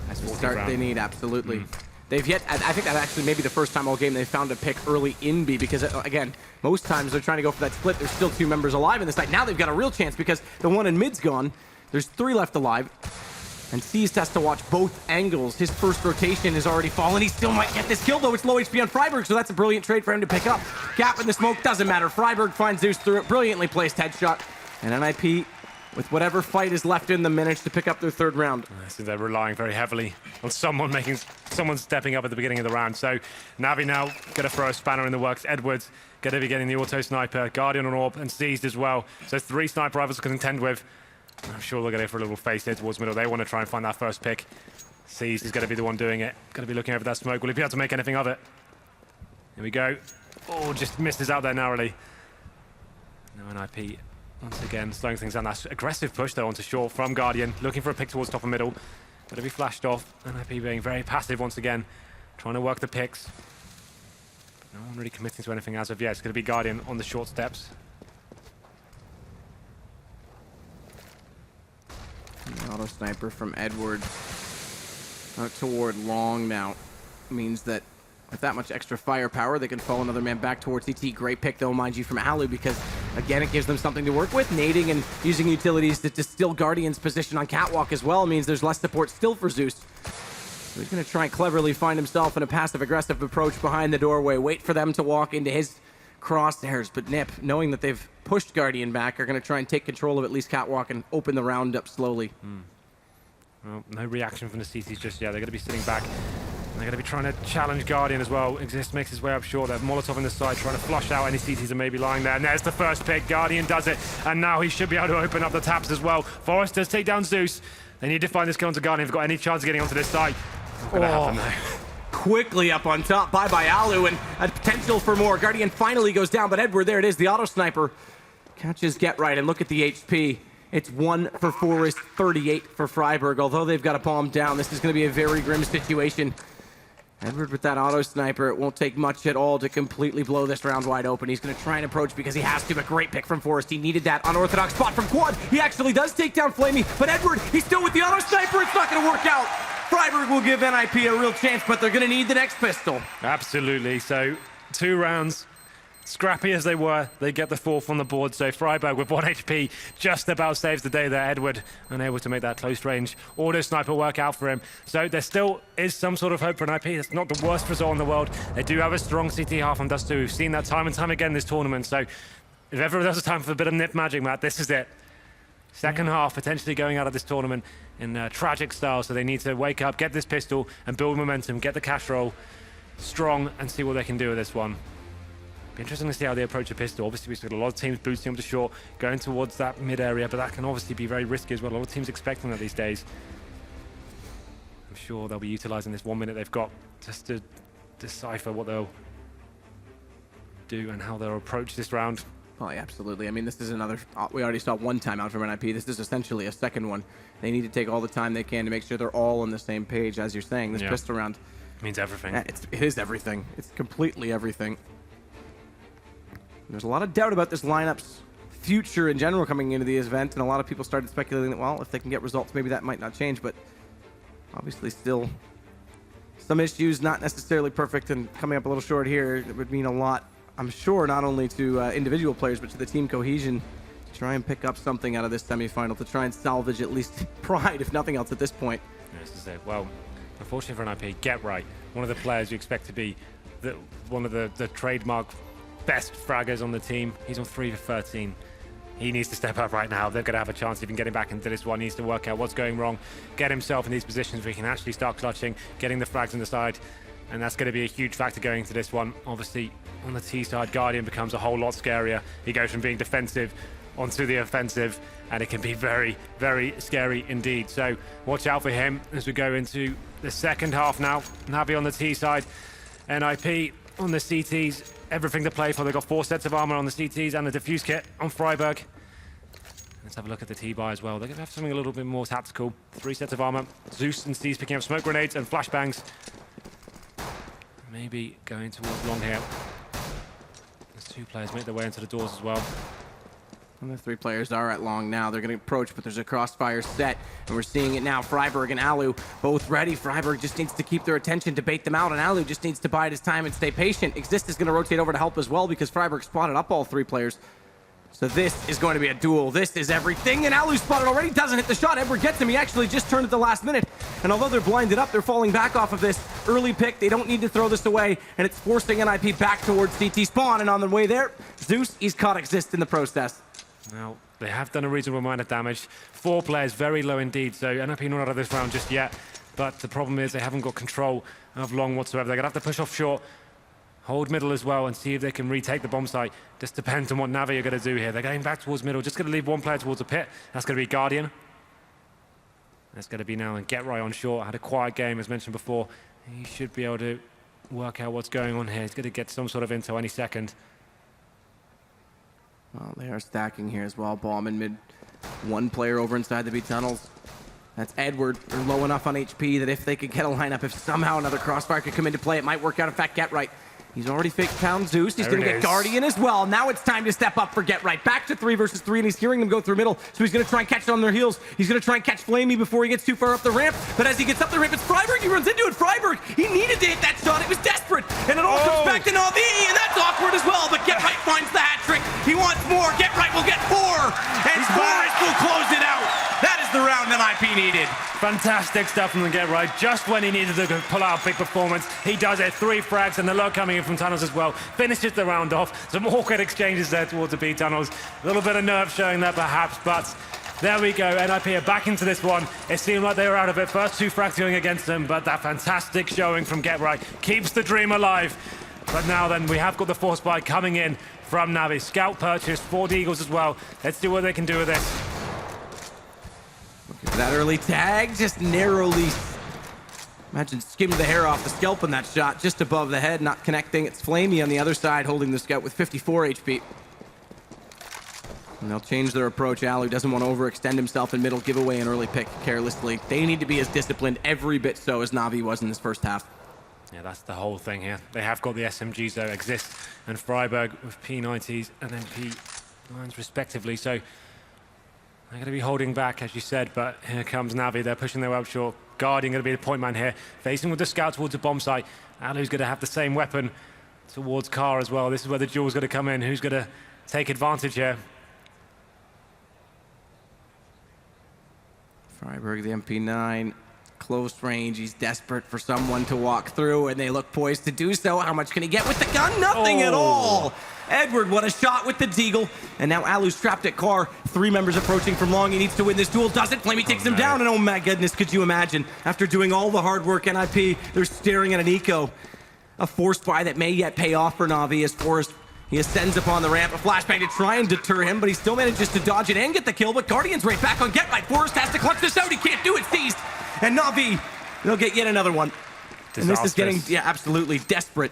That's the start round they need, absolutely. They've yet, I think that actually maybe the first time all game they found a pick early in B, because again, most times they're trying to go for that split. There's still 2 members alive in this night. Now they've got a real chance because the one in mid's gone. There's 3 left alive. And Seas has to watch both angles. His first rotation has already fallen. He still might get this kill, though. It's low HP on Freiburg, so that's a brilliant trade for him to pick up. Gap in the smoke, doesn't matter. Freiburg finds Zeus through it. Brilliantly placed headshot. And NIP with whatever fight is left in them, managed to pick up their third round. So they're relying very heavily on someone stepping up at the beginning of the round. So Navi now going to throw a spanner in the works. Edwards going to be getting the auto sniper, Guardian on Orb, and Seized as well. So 3 sniper rifles to contend with. I'm sure they're going to go for a little face here towards middle. They want to try and find that first pick. Seized is going to be the one doing it. Going to be looking over that smoke. Will he be able to make anything of it? Here we go. Oh, just misses out there narrowly. No NIP once again slowing things down. That aggressive push though onto short from Guardian, looking for a pick towards top and middle. Going to be flashed off. NIP being very passive once again, trying to work the picks. But no one really committing to anything as of yet. It's going to be Guardian on the short steps. The auto sniper from Edwards out toward long now means that with that much extra firepower, they can follow another man back towards CT. Great pick, though, mind you, from Alu, because, again, it gives them something to work with. Nading and using utilities to distill Guardian's position on Catwalk as well means there's less support still for Zeus. So he's going to try and cleverly find himself in a passive-aggressive approach behind the doorway, wait for them to walk into his crosshairs. But Nip, knowing that they've pushed Guardian back, are going to try and take control of at least Catwalk and open the round up slowly. Well, no reaction from the CTs just yet. They're going to be sitting back. They're going to be trying to challenge Guardian as well. Exist makes his way up short. They have Molotov on the side, trying to flush out any CTs that may be lying there. And there's the first pick. Guardian does it. And now he should be able to open up the taps as well. Forest does take down Zeus. They need to find this kill onto Guardian if they've got any chance of getting onto this side. Not going to happen though. Quickly up on top. Bye-bye, Alu, and a potential for more. Guardian finally goes down, but Edward, there it is. The auto sniper catches Get Right, and look at the HP. It's 1 for Forest, 38 for Freiburg. Although they've got a bomb down, this is going to be a very grim situation. Edward with that auto sniper, it won't take much at all to completely blow this round wide open. He's going to try and approach because he has to, but great pick from Forest. He needed that unorthodox spot from Quad. He actually does take down Flamey, but Edward, he's still with the auto sniper. It's not going to work out. Freiburg will give NIP a real chance, but they're going to need the next pistol. Absolutely. So 2 rounds. Scrappy as they were, they get the 4th on the board. So Freiburg with 1 HP just about saves the day there. Edward unable to make that close range auto sniper work out for him. So there still is some sort of hope for NIP. It's not the worst result in the world. They do have a strong CT half on Dust 2. We've seen that time and time again this tournament. So if ever there's a time for a bit of nip magic, Matt, this is it. Second half potentially going out of this tournament in tragic style. So they need to wake up, get this pistol and build momentum, get the cash roll strong and see what they can do with this one. Be interesting to see how they approach a pistol. Obviously, we've got a lot of teams boosting up to short, going towards that mid area, but that can obviously be very risky as well. A lot of teams expecting that these days. I'm sure they'll be utilizing this 1 minute they've got just to decipher what they'll do and how they'll approach this round. Oh, yeah, absolutely. I mean, this is another... We already saw 1 timeout from NIP. This is essentially a second one. They need to take all the time they can to make sure they're all on the same page. As you're saying, this pistol round... Means everything. It is everything. It's completely everything. There's a lot of doubt about this lineup's future in general coming into the event, and a lot of people started speculating that, well, if they can get results, maybe that might not change, but obviously still some issues, not necessarily perfect, and coming up a little short here, it would mean a lot, I'm sure, not only to individual players, but to the team cohesion to try and pick up something out of this semifinal, to try and salvage at least pride, if nothing else, at this point. This is it. Well, unfortunately for NIP, Get Right, one of the players you expect to be one of the trademark best fraggers on the team. He's on 3 for 13. He needs to step up right now. They're going to have a chance even getting back into this one. He needs to work out what's going wrong, get himself in these positions where he can actually start clutching, getting the frags on the side, and that's going to be a huge factor going into this one. Obviously, on the T side, Guardian becomes a whole lot scarier. He goes from being defensive onto the offensive, and it can be very, very scary indeed. So watch out for him as we go into the second half now. Navi on the T side, NIP on the CTs. Everything to play for. They've got 4 sets of armor on the CTs and the defuse kit on Freiburg. Let's have a look at the T-buy as well. They're going to have something a little bit more tactical. 3 sets of armor. Zeus and Steve's picking up smoke grenades and flashbangs. Maybe going towards long here. There's 2 players make their way into the doors as well. And the 3 players are at long now. They're going to approach, but there's a crossfire set, and we're seeing it now. Freiburg and Alu both ready. Freiburg just needs to keep their attention to bait them out, and Alu just needs to bide his time and stay patient. Exist is going to rotate over to help as well because Freiburg spotted up all 3 players. So this is going to be a duel. This is everything, and Alu spotted already. Doesn't hit the shot. Edward gets him. He actually just turned at the last minute, and although they're blinded up, they're falling back off of this early pick. They don't need to throw this away, and it's forcing NIP back towards CT spawn, and on the way there, Zeus, he's caught Exist in the process. Now, They have done a reasonable amount of damage. 4 players, very low indeed, so NIP not out of this round just yet. But the problem is they haven't got control of long whatsoever. They're going to have to push off short, hold middle as well, and see if they can retake the bomb site. Just depends on what Navi are going to do here. They're going back towards middle, just going to leave one player towards the pit. That's going to be Guardian. That's going to be now and Get Right on short. Had a quiet game, as mentioned before. He should be able to work out what's going on here. He's going to get some sort of intel any second. Well, they are stacking here as well. Bomb in mid. One player over inside the B tunnels. That's Edward. They're low enough on HP that if they could get a lineup, if somehow another crossfire could come into play, it might work out. In fact, Get Right. He's already faked Pound Zeus. He's going to get Guardian as well. Now it's time to step up for Get Right. Back to 3 versus 3, and he's hearing them go through middle. So he's going to try and catch it on their heels. He's going to try and catch Flamey before he gets too far up the ramp. But as he gets up the ramp, it's Freiburg. He runs into it. Freiburg, he needed to hit that shot. It was desperate. And it all comes back to Navi, and that's awkward as well. But Get Right finds the hat trick. He wants more. Get Right will get 4. And Forrest will close it out. That is the round that IP needed. Fantastic stuff from the Get Right. Just when he needed to pull out a big performance, he does it. 3 frags, and the low coming in from tunnels as well. Finishes the round off. Some awkward exchanges there towards the B tunnels. A little bit of nerve showing there perhaps, but there we go. NIP are back into this one. It seemed like they were out of it. First 2 frags going against them, but that fantastic showing from Get Right keeps the dream alive. But now then, we have got the force buy coming in from Navi. Scout purchase, 4 Deagles as well. Let's see what they can do with this. That early tag just narrowly, imagine, skimmed the hair off the scalp in that shot, just above the head, not connecting. It's Flamey on the other side holding the scout with 54 HP. And they'll change their approach. Alu doesn't want to overextend himself in middle, give away an early pick carelessly. They need to be as disciplined, every bit so, as Navi was in this first half. Yeah, that's the whole thing here. They have got the SMGs though, Exist and Freiburg with P90s and then P9s respectively. So they're going to be holding back, as you said, but here comes Navi. They're pushing their way up short. Guardian going to be the point man here, facing with the scout towards the bomb site. Alu's going to have the same weapon towards Car as well. This is where the duel's going to come in. Who's going to take advantage here? Freiburg, the MP9, close range. He's desperate for someone to walk through, and they look poised to do so. How much can he get with the gun? Nothing at all. Edward, what a shot with the Deagle. And now Alu's trapped at Car. 3 members approaching from long. He needs to win this duel. Does it? Flamey takes him down. And oh my goodness, could you imagine? After doing all the hard work, NIP, they're staring at an eco. A forced buy that may yet pay off for Navi as Forrest, he ascends upon the ramp. A flashbang to try and deter him, but he still manages to dodge it and get the kill. But Guardian's right back on Get Right. Forrest has to clutch this out. He can't do it. Seized. And Navi, they'll get yet another one. Disastrous. And this is getting, yeah, absolutely desperate.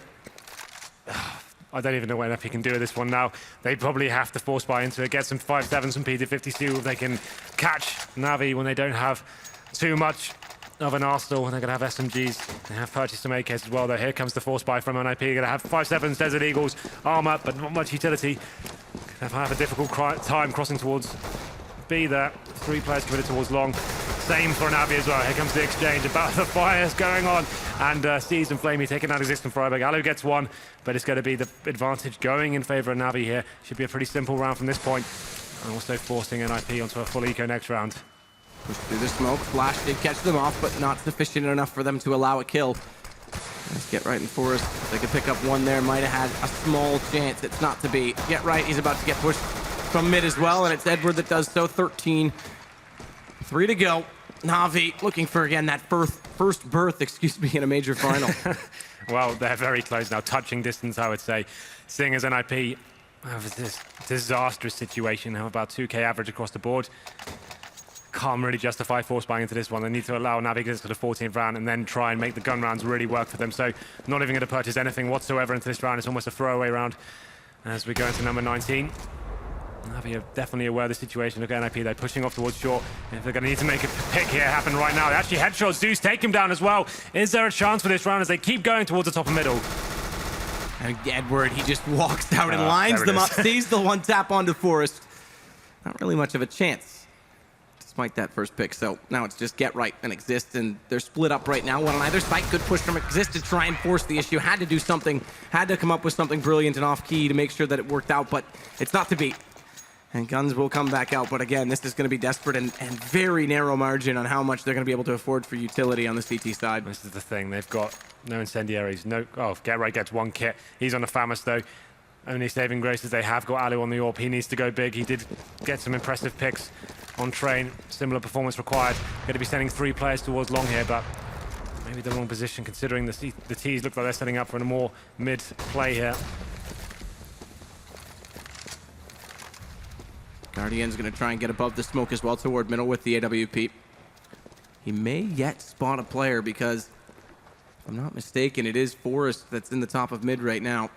I don't even know what NFP can do with this one now. They probably have to force buy into it, get some 5.7s from P252 if they can catch Navi when they don't have too much of an arsenal. And they're going to have SMGs. They have purchased some AKs as well, though. Here comes the force buy from NIP. Going to have 5.7s, Desert Eagles, armor, but not much utility. Going to have a difficult time crossing towards B there. 3 players committed towards long. Same for Navi as well. Here comes the exchange. About the fires going on. And Seized and Flamey taking out Exist and Freiburg. Alu gets 1, but it's going to be the advantage going in favor of Navi here. Should be a pretty simple round from this point. And also forcing NIP onto a full eco next round. Push through the smoke. Flash did catch them off, but not sufficient enough for them to allow a kill. Let's Get Right in Forest. They could pick up 1 there. Might have had a small chance. It's not to be. Get Right, he's about to get pushed from mid as well, and it's Edward that does so. 13. 3 to go. Navi looking for, again, that first berth, in a major final. Well, they're very close now. Touching distance, I would say. Seeing as NIP have this disastrous situation, have about 2k average across the board. Can't really justify force buying into this one. They need to allow Navi to the 14th round and then try and make the gun rounds really work for them. So not even going to purchase anything whatsoever into this round. It's almost a throwaway round as we go into number 19. Navi are definitely aware of the situation. Look at NIP, they're pushing off towards short. If they're going to need to make a pick here happen right now. They actually headshot Zeus, take him down as well. Is there a chance for this round as they keep going towards the top of middle? And Edward, he just walks out and lines them up. Sees the 1 tap onto Forest. Not really much of a chance, despite that first pick. So now it's just Get Right and Exist, and they're split up right now. One on either side. Good push from Exist to try and force the issue. Had to do something, had to come up with something brilliant and off-key to make sure that it worked out, but it's not to be. And guns will come back out, but again, this is going to be desperate and very narrow margin on how much they're going to be able to afford for utility on the CT side. This is the thing, they've got no incendiaries, no... Oh, Get Right gets 1 kit. He's on a FAMAS though. only saving grace is they have got Alu on the AWP. He needs to go big. He did get some impressive picks on train. Similar performance required. Going to be sending 3 players towards long here, but maybe the wrong position considering the T's look like they're setting up for a more mid play here. Guardian's going to try and get above the smoke as well toward middle with the AWP. He may yet spot a player because, if I'm not mistaken, it is Forrest that's in the top of mid right now.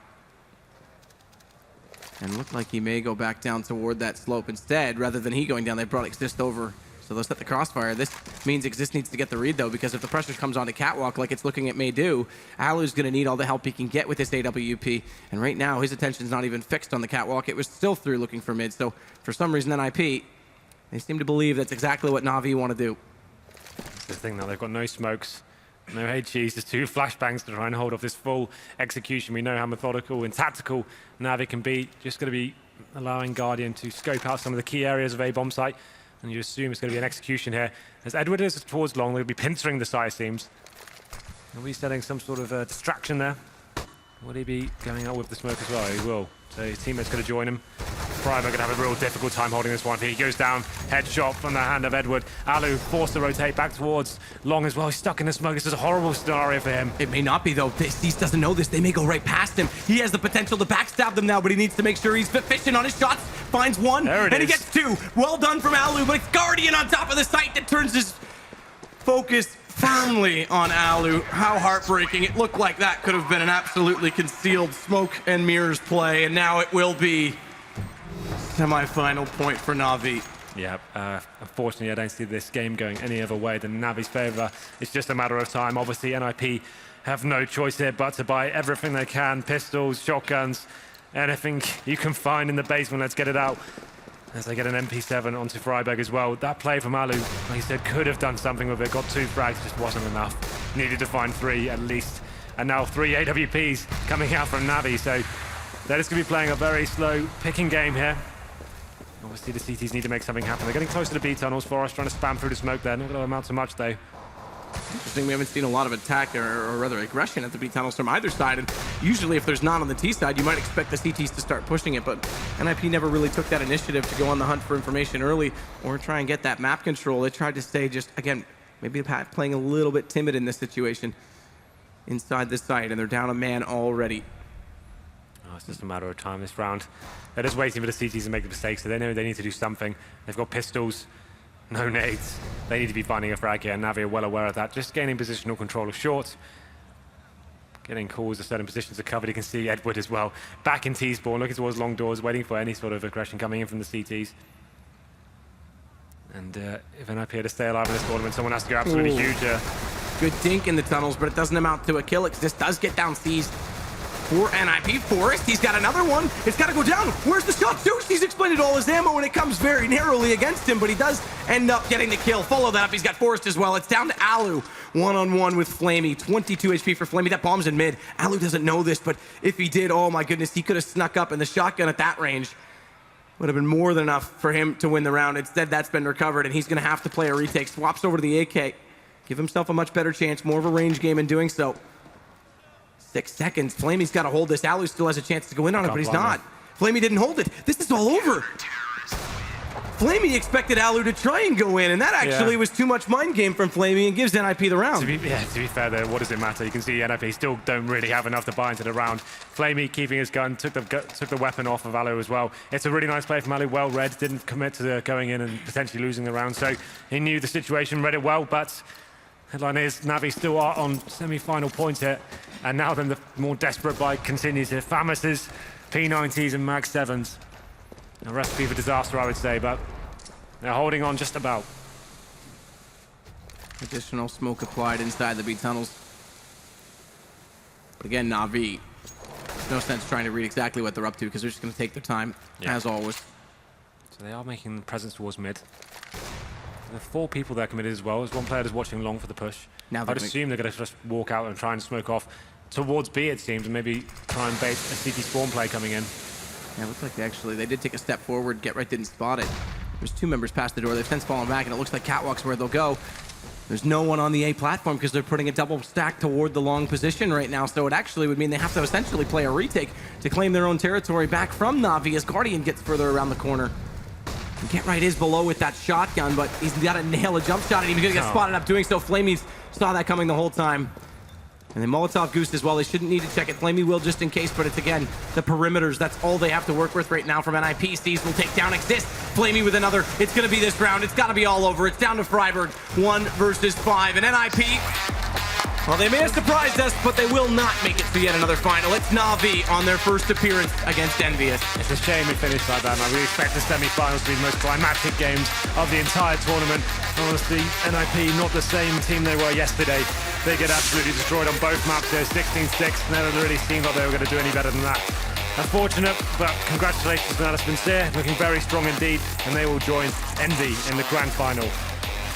And look like he may go back down toward that slope instead. Rather than he going down, they brought Exist over. So they'll set the crossfire. This means Exist needs to get the read, though, because if the pressure comes onto Catwalk like it's looking it may do, Alu's going to need all the help he can get with this AWP. And right now, his attention's not even fixed on the Catwalk. It was still through looking for mid. So for some reason, NIP, they seem to believe that's exactly what Na'Vi want to do. That's the thing, though. They've got no smokes, no HGs, just 2 flashbangs to try and hold off this full execution. We know how methodical and tactical Na'Vi can be. Just going to be allowing Guardian to scope out some of the key areas of A bomb site. And you assume it's going to be an execution here. As Edward is towards long, they'll be pincering the site, it seems. Will he setting some sort of distraction there? Will he be going out with the smoke as well? He will. So his teammate's going to join him. Prime are going to have a real difficult time holding this one. He goes down, headshot from the hand of Edward. Alu forced to rotate back towards long as well. He's stuck in the smoke. This is a horrible scenario for him. It may not be, though. Cease doesn't know this. They may go right past him. He has the potential to backstab them now, but he needs to make sure he's efficient on his shots. Finds one, and he gets 2. Well done from Alu, but it's Guardian on top of the site that turns his focus firmly on Alu. How heartbreaking. It looked like that could have been an absolutely concealed smoke and mirrors play, and now it will be semi-final point for Na'Vi. Yeah, unfortunately, I don't see this game going any other way than Navi's favor. It's just a matter of time. Obviously, NIP have no choice here but to buy everything they can. Pistols, shotguns, anything you can find in the basement. Let's get it out. As they get an MP7 onto Freiberg as well. That play from Alu, like you said, could have done something with it. Got 2 frags, just wasn't enough. Needed to find 3 at least. And now 3 AWPs coming out from Navi. So they're just going to be playing a very slow picking game here. Obviously, the CTs need to make something happen. They're getting close to the B tunnels. Forrest trying to spam through the smoke there. Not going to amount to much, though. Interesting, we haven't seen a lot of attack or rather aggression at the B tunnels from either side. And usually, if there's not on the T side, you might expect the CTs to start pushing it. But NIP never really took that initiative to go on the hunt for information early or try and get that map control. They tried to stay just, again, maybe playing a little bit timid in this situation inside the site. And they're down a man already. Oh, it's just a matter of time this round. They're just waiting for the CTs to make the mistakes, so they know they need to do something. They've got pistols, no nades. They need to be finding a frag here, and Navi are well aware of that. Just gaining positional control of short. Getting calls to certain positions are covered. You can see Edward as well. Back in T-spawn, looking towards long doors, waiting for any sort of aggression coming in from the CTs. And if NIP are to stay alive in this tournament, someone has to go absolutely huge. Good dink in the tunnels, but it doesn't amount to a kill. This does get down seized for NIP. Forrest, he's got another one. It's got to go down. Where's the shot? Zeus, he's expended all his ammo, and it comes very narrowly against him, but he does end up getting the kill. Follow that up. He's got Forrest as well. It's down to Alu, one-on-one with Flamey. 22 HP for Flamey. That bomb's in mid. Alu doesn't know this, but if he did, oh my goodness, he could have snuck up, and the shotgun at that range would have been more than enough for him to win the round. Instead, that's been recovered, and he's going to have to play a retake. Swaps over to the AK. Give himself a much better chance, more of a range game in doing so. 6 seconds. Flamey's got to hold this. Alu still has a chance to go in on it, but he's not. Flamey didn't hold it. This is all over. Flamey expected Alu to try and go in, and that actually was too much mind game from Flamey and gives NIP the round. To be fair, though, what does it matter? You can see NIP still don't really have enough to buy into the round. Flamey keeping his gun, took the weapon off of Alu as well. It's a really nice play from Alu, well read, didn't commit to going in and potentially losing the round, so he knew the situation, read it well, but headline is Navi still are on semi-final points here, and now then the more desperate buy continues here. Famas's, P90s and Mag 7s. A recipe for disaster, I would say, but they're holding on just about. Additional smoke applied inside the B tunnels. But again, Na'Vi, there's no sense trying to read exactly what they're up to because they're just going to take their time, as always. So they are making presence towards mid. There are 4 people there committed as well. There's one player that's watching long for the push. Now I'd assume they're going to just walk out and try and smoke off towards B, it seems, and maybe try and bait a CT spawn play coming in. Yeah, it looks like they did take a step forward. Get Right didn't spot it. There's 2 members past the door. They've since fallen back, and it looks like Catwalk's where they'll go. There's no one on the A platform because they're putting a double stack toward the long position right now, so it actually would mean they have to essentially play a retake to claim their own territory back from Na'Vi as Guardian gets further around the corner. And Get Right is below with that shotgun, but he's got to nail a jump shot, and he's going to get spotted up doing so. Flamey's saw that coming the whole time. And then Molotov Goose as well. They shouldn't need to check it. Flamey will just in case, but it's again the perimeters. That's all they have to work with right now from NIP. Steez will take down Exist. Flamey with another. It's going to be this round. It's got to be all over. It's down to Freiburg. 1 versus 5. And NIP, well, they may have surprised us, but they will not make it to yet another final. It's Na'Vi on their first appearance against Envious. It's a shame we finished like that, man. We expect the semi-finals to be the most climactic games of the entire tournament. Honestly, NIP, not the same team they were yesterday. They get absolutely destroyed on both maps there, 16-6. Never really seemed like they were going to do any better than that. Unfortunate, but congratulations to Natus Vincere, looking very strong indeed, and they will join Envy in the grand final.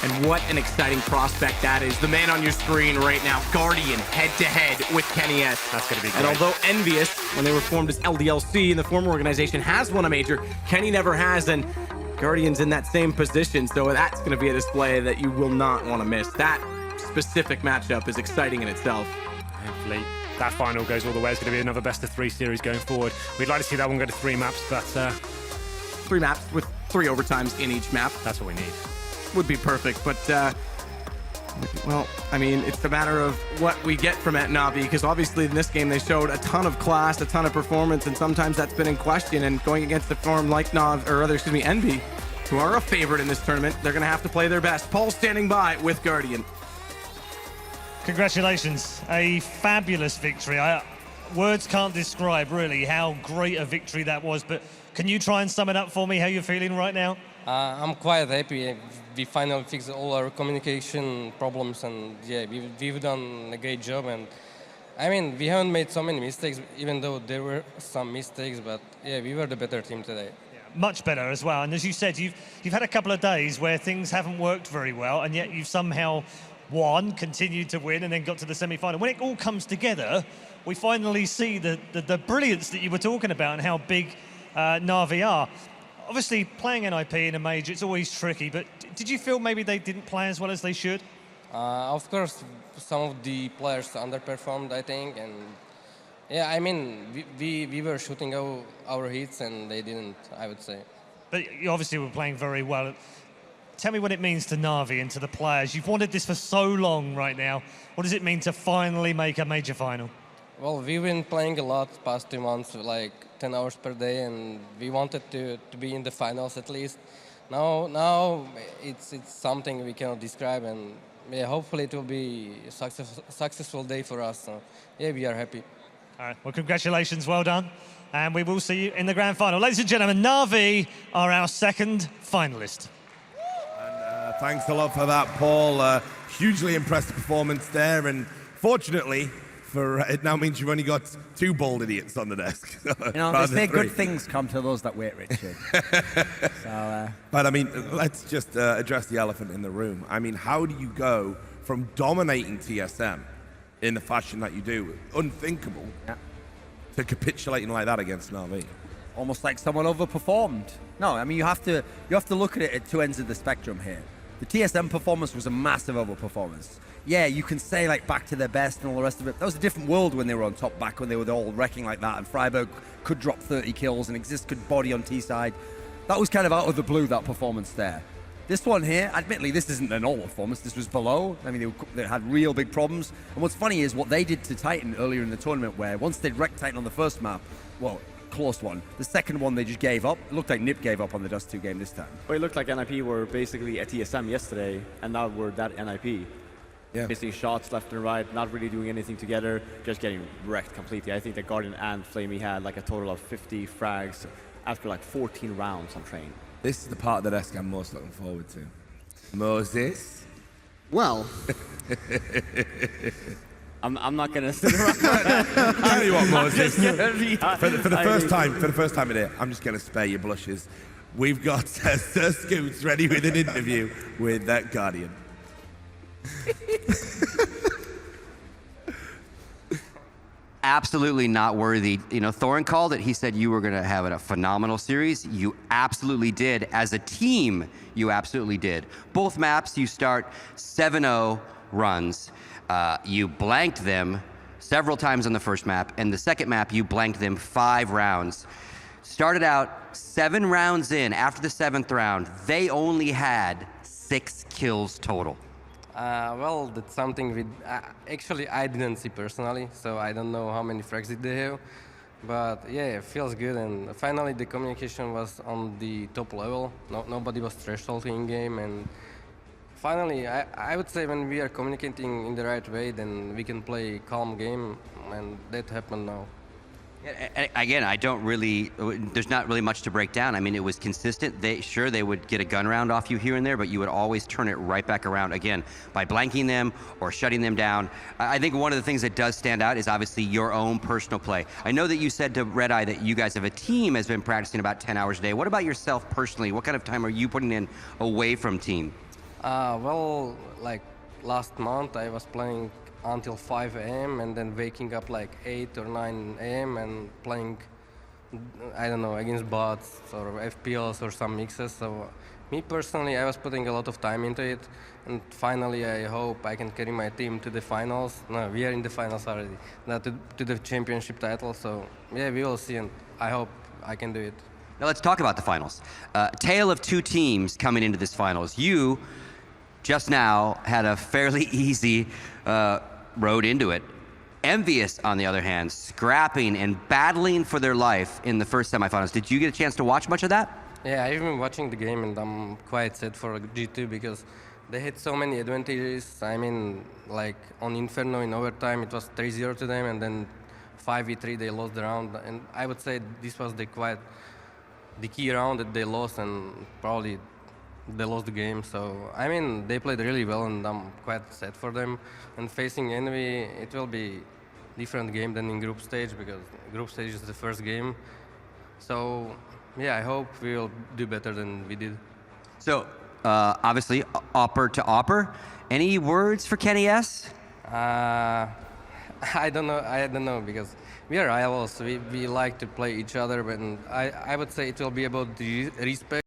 And what an exciting prospect that is. The man on your screen right now, Guardian, head-to-head with Kenny S. That's going to be great. And although Envious, when they were formed as LDLC in the former organization, has won a major, Kenny never has, and Guardian's in that same position, so that's going to be a display that you will not want to miss. That specific matchup is exciting in itself. Hopefully that final goes all the way. It's going to be another best-of-3 series going forward. We'd like to see that one go to 3 maps, but 3 maps with 3 overtimes in each map. That's what we need. Would be perfect, but well, I mean, it's a matter of what we get from Na'Vi, because obviously in this game they showed a ton of class, a ton of performance, and sometimes that's been in question. And going against the form like Envy, who are a favorite in this tournament, they're going to have to play their best. Paul standing by with Guardian. Congratulations, a fabulous victory. Words can't describe really how great a victory that was, but can you try and sum it up for me, how you're feeling right now? I'm quite happy. We finally fixed all our communication problems, and yeah, we've done a great job. And I mean, we haven't made so many mistakes, even though there were some mistakes, but yeah, we were the better team today. Much better as well. And as you said, you've had a couple of days where things haven't worked very well, and yet you've somehow won, continued to win, and then got to the semi-final. When it all comes together, we finally see the brilliance that you were talking about and how big Na'Vi are. Obviously, playing NIP in a major, it's always tricky, but did you feel maybe they didn't play as well as they should? Of course, some of the players underperformed, I think, and yeah, I mean, we were shooting our hits and they didn't, I would say. But you obviously were playing very well. Tell me what it means to Na'Vi and to the players. You've wanted this for so long right now. What does it mean to finally make a major final? Well, we've been playing a lot past 2 months, like 10 hours per day, and we wanted to be in the finals at least. Now it's something we cannot describe, and yeah, hopefully it will be a successful day for us. So yeah, we are happy. All right, well, congratulations, well done. And we will see you in the grand final. Ladies and gentlemen, Na'Vi are our second finalist. And thanks a lot for that, Paul. Hugely impressive performance there, and fortunately, it now means you've only got 2 bald idiots on the desk. You know, they say good things come to those that wait, Richard. But I mean, let's just address the elephant in the room. I mean, how do you go from dominating TSM in the fashion that you do, unthinkable, to capitulating like that against Na'Vi? Almost like someone overperformed. No, I mean, you have to look at it at 2 ends of the spectrum here. The TSM performance was a massive overperformance. Yeah, you can say like back to their best and all the rest of it. That was a different world when they were on top, back when they were all wrecking like that, and Freiburg could drop 30 kills and Exist could body on T-side. That was kind of out of the blue, that performance there. This one here, admittedly, this isn't a normal performance. This was below. I mean, they had real big problems. And what's funny is what they did to Titan earlier in the tournament, where once they'd wrecked Titan on the first map, well, close one. The second one, they just gave up. It looked like Nip gave up on the Dust 2 game this time. Well, it looked like NIP were basically at TSM yesterday, and now we're that NIP. Yeah. Missing shots left and right, not really doing anything together, just getting wrecked completely. I think that Guardian and Flamey had like a total of 50 frags after like 14 rounds on train. This is the part of the desk I'm most looking forward to. Moses? Well, I'm not gonna sit around. Tell you what, Moses. For the first time today, I'm just gonna spare your blushes. We've got Sir Scoots ready with an interview with that Guardian. absolutely not worthy. You know, Thorin called it. He said you were going to have a phenomenal series. You absolutely did. As a team, you absolutely did. Both maps, you start 7-0 runs. You blanked them several times on the first map, and the second map, you blanked them 5 rounds. Started out 7 rounds in. After the 7th round, they only had 6 kills total. Well, that's something we actually I didn't see personally, so I don't know how many frags did they have. But yeah, it feels good, and finally the communication was on the top level. Nobody was trash talking in game, and finally I would say when we are communicating in the right way, then we can play calm game, and that happened now. Again, there's not really much to break down. I mean, it was consistent. They would get a gun round off you here and there, but you would always turn it right back around again by blanking them or shutting them down. I think one of the things that does stand out is obviously your own personal play. I know that you said to Red Eye that you guys have a team has been practicing about 10 hours a day. What about yourself personally? What kind of time are you putting in away from team? Well, like last month I was playing until 5 a.m. and then waking up like 8 or 9 a.m. and playing, I don't know, against bots or FPLs or some mixes. So me personally, I was putting a lot of time into it, and finally I hope I can carry my team to the finals. No, we are in the finals already, not to the championship title. So yeah, we will see, and I hope I can do it. Now let's talk about the finals. Tale of 2 teams coming into this finals. You just now had a fairly easy road into it. Envious, on the other hand, scrapping and battling for their life in the first semifinals. Did you get a chance to watch much of that? Yeah, I've been watching the game, and I'm quite sad for G2 because they had so many advantages. I mean, like on Inferno in overtime, it was 3-0 to them, and then 5v3 they lost the round. And I would say this was the key round that they lost, and probably they lost the game. So I mean, they played really well, and I'm quite sad for them. And facing Envy, it will be different game than in group stage, because group stage is the first game. So yeah, I hope we will do better than we did. So obviously, upper to upper. Any words for Kenny S? I don't know because we are rivals. We like to play each other, but I would say it will be about the respect.